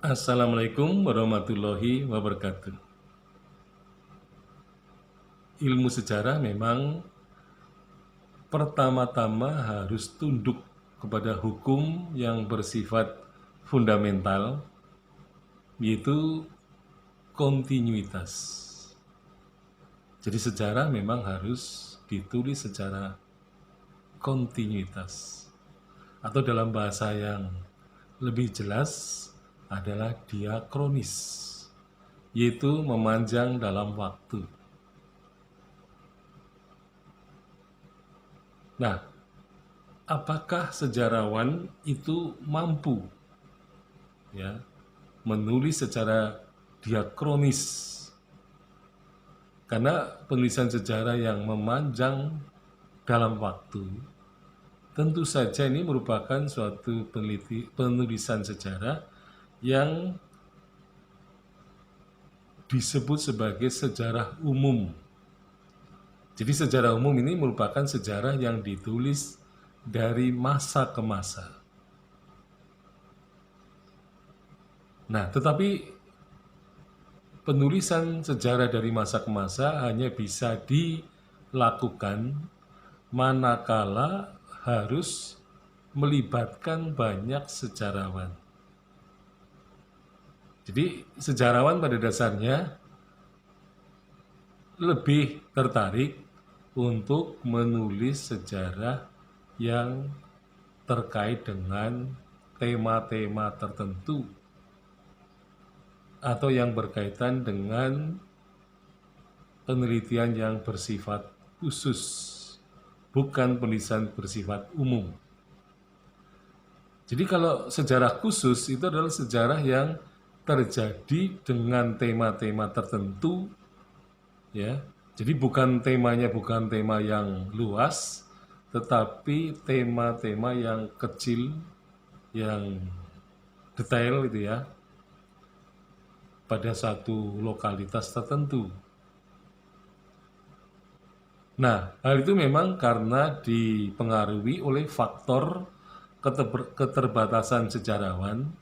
Assalamualaikum warahmatullahi wabarakatuh. Ilmu sejarah memang pertama-tama harus tunduk kepada hukum yang bersifat fundamental, yaitu kontinuitas. Jadi sejarah memang harus ditulis secara kontinuitas, atau dalam bahasa yang lebih jelas adalah diakronis, yaitu memanjang dalam waktu. Nah, apakah sejarawan itu mampu ya menulis secara diakronis? Karena penulisan sejarah yang memanjang dalam waktu tentu saja ini merupakan suatu penulisan sejarah yang disebut sebagai sejarah umum. Jadi sejarah umum ini merupakan sejarah yang ditulis dari masa ke masa. Nah, tetapi penulisan sejarah dari masa ke masa hanya bisa dilakukan manakala harus melibatkan banyak sejarawan. Jadi sejarawan pada dasarnya lebih tertarik untuk menulis sejarah yang terkait dengan tema-tema tertentu atau yang berkaitan dengan penelitian yang bersifat khusus, bukan penulisan bersifat umum. Jadi kalau sejarah khusus itu adalah sejarah yang terjadi dengan tema-tema tertentu, ya. Jadi temanya bukan tema yang luas, tetapi tema-tema yang kecil, yang detail itu ya, pada satu lokalitas tertentu. Nah, hal itu memang karena dipengaruhi oleh faktor keterbatasan sejarawan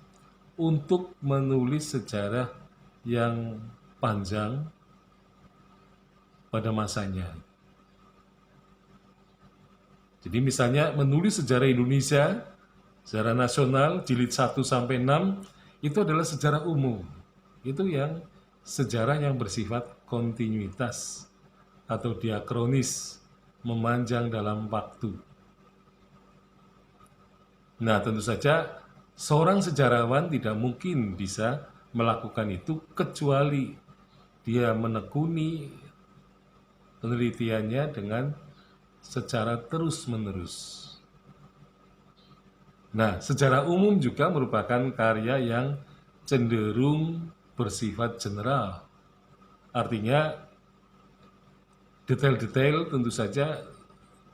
untuk menulis sejarah yang panjang pada masanya. Jadi misalnya menulis sejarah Indonesia, sejarah nasional, jilid 1 sampai 6, itu adalah sejarah umum. Itu yang sejarah yang bersifat kontinuitas atau diakronis, memanjang dalam waktu. Nah, tentu saja seorang sejarawan tidak mungkin bisa melakukan itu kecuali dia menekuni penelitiannya dengan secara terus-menerus. Nah, secara umum juga merupakan karya yang cenderung bersifat general. Artinya, detail-detail tentu saja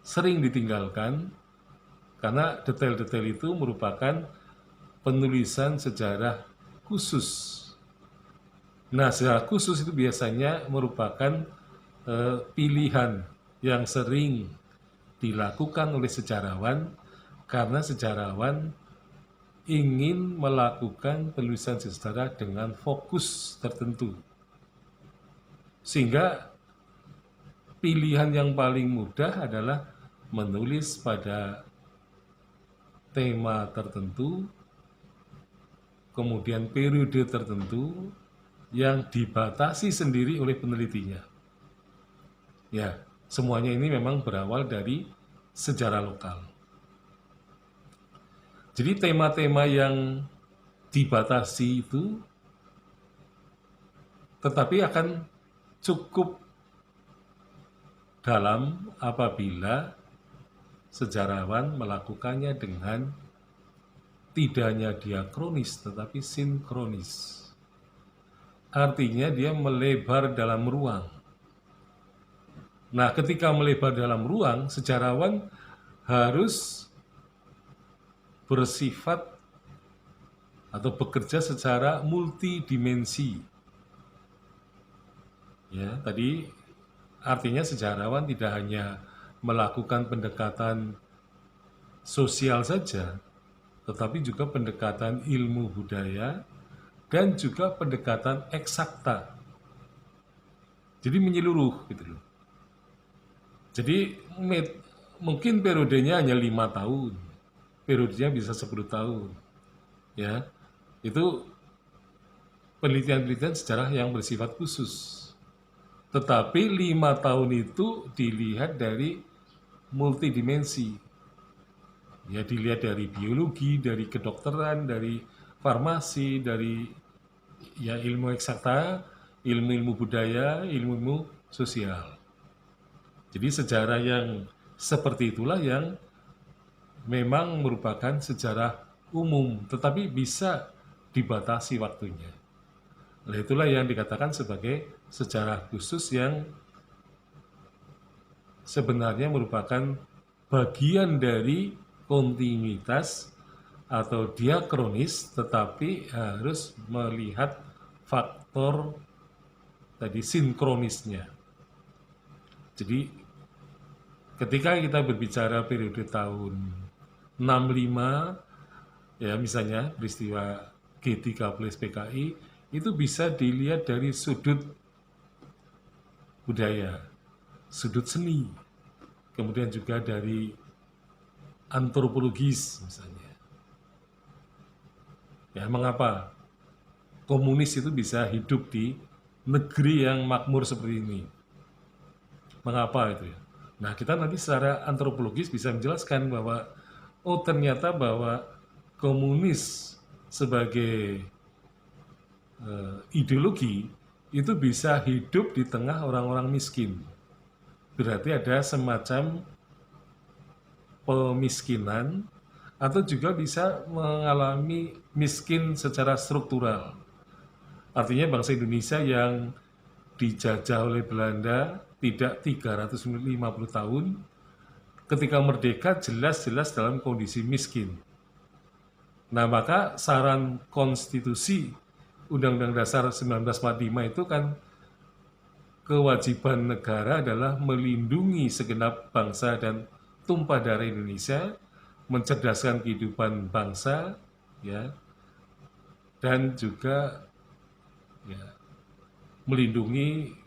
sering ditinggalkan karena detail-detail itu merupakan penulisan sejarah khusus. Nah, sejarah khusus itu biasanya merupakan pilihan yang sering dilakukan oleh sejarawan karena sejarawan ingin melakukan penulisan sejarah dengan fokus tertentu. Sehingga pilihan yang paling mudah adalah menulis pada tema tertentu, kemudian periode tertentu yang dibatasi sendiri oleh penelitinya. Ya, semuanya ini memang berawal dari sejarah lokal. Jadi tema-tema yang dibatasi itu tetapi akan cukup dalam apabila sejarawan melakukannya dengan tidak hanya diakronis tetapi sinkronis. Artinya dia melebar dalam ruang. Nah, ketika melebar dalam ruang, sejarawan harus bersifat atau bekerja secara multidimensi. Ya, tadi artinya sejarawan tidak hanya melakukan pendekatan sosial saja, tetapi juga pendekatan ilmu budaya, dan juga pendekatan eksakta. Jadi menyeluruh gitu loh. Jadi mungkin periodenya hanya 5 tahun, periodenya bisa 10 tahun. Ya, itu penelitian-penelitian sejarah yang bersifat khusus. Tetapi 5 tahun itu dilihat dari multidimensi. Ya, dilihat dari biologi, dari kedokteran, dari farmasi, dari ya ilmu eksakta, ilmu-ilmu budaya, ilmu-ilmu sosial. Jadi sejarah yang seperti itulah yang memang merupakan sejarah umum, tetapi bisa dibatasi waktunya. Nah, itulah yang dikatakan sebagai sejarah khusus yang sebenarnya merupakan bagian dari kontinuitas atau diakronis, tetapi harus melihat faktor tadi sinkronisnya. Jadi ketika kita berbicara periode tahun 65, ya misalnya peristiwa G13 PKI, itu bisa dilihat dari sudut budaya, sudut seni, kemudian juga dari antropologis misalnya. Ya, mengapa komunis itu bisa hidup di negeri yang makmur seperti ini? Mengapa itu ya? Nah, kita nanti secara antropologis bisa menjelaskan bahwa oh ternyata bahwa komunis sebagai ideologi itu bisa hidup di tengah orang-orang miskin. Berarti ada semacam pemiskinan atau juga bisa mengalami miskin secara struktural. Artinya bangsa Indonesia yang dijajah oleh Belanda tidak 350 tahun, ketika merdeka jelas-jelas dalam kondisi miskin. Nah, maka saran konstitusi Undang-Undang Dasar 1945 itu kan kewajiban negara adalah melindungi segenap bangsa dan tumpah darah Indonesia, mencerdaskan kehidupan bangsa, ya, dan juga ya, melindungi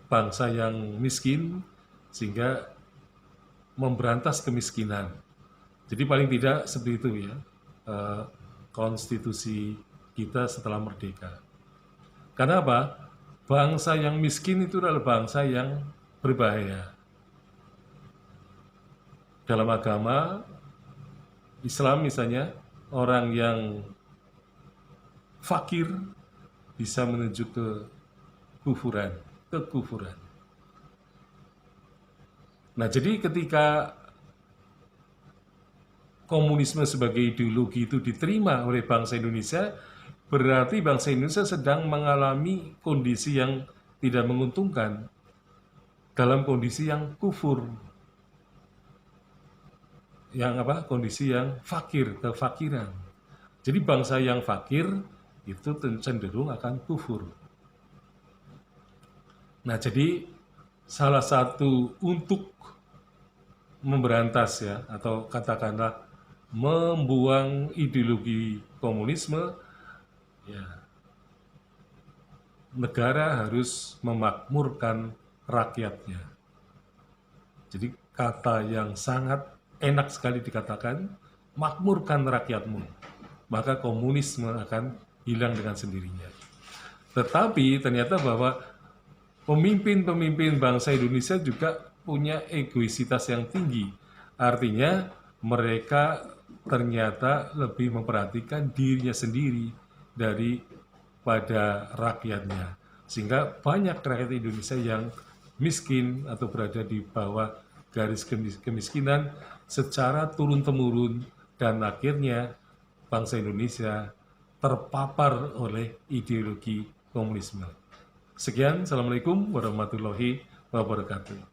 bangsa yang miskin sehingga memberantas kemiskinan. Jadi paling tidak seperti itu ya konstitusi kita setelah merdeka. Karena apa? Bangsa yang miskin itu adalah bangsa yang berbahaya. Dalam agama Islam misalnya, orang yang fakir bisa menuju ke kekufuran. Nah, jadi ketika komunisme sebagai ideologi itu diterima oleh bangsa Indonesia, berarti bangsa Indonesia sedang mengalami kondisi yang tidak menguntungkan, dalam kondisi yang kufur, yang apa? Kondisi yang fakir, kefakiran. Jadi bangsa yang fakir itu cenderung akan kufur. Nah, jadi salah satu untuk memberantas ya, atau katakanlah membuang ideologi komunisme, ya, negara harus memakmurkan rakyatnya. Jadi kata yang sangat enak sekali dikatakan, makmurkan rakyatmu, maka komunisme akan hilang dengan sendirinya. Tetapi ternyata bahwa pemimpin-pemimpin bangsa Indonesia juga punya egoisitas yang tinggi. Artinya mereka ternyata lebih memperhatikan dirinya sendiri daripada rakyatnya. Sehingga banyak rakyat Indonesia yang miskin atau berada di bawah garis kemiskinan secara turun-temurun, dan akhirnya bangsa Indonesia terpapar oleh ideologi komunisme. Sekian, Assalamualaikum warahmatullahi wabarakatuh.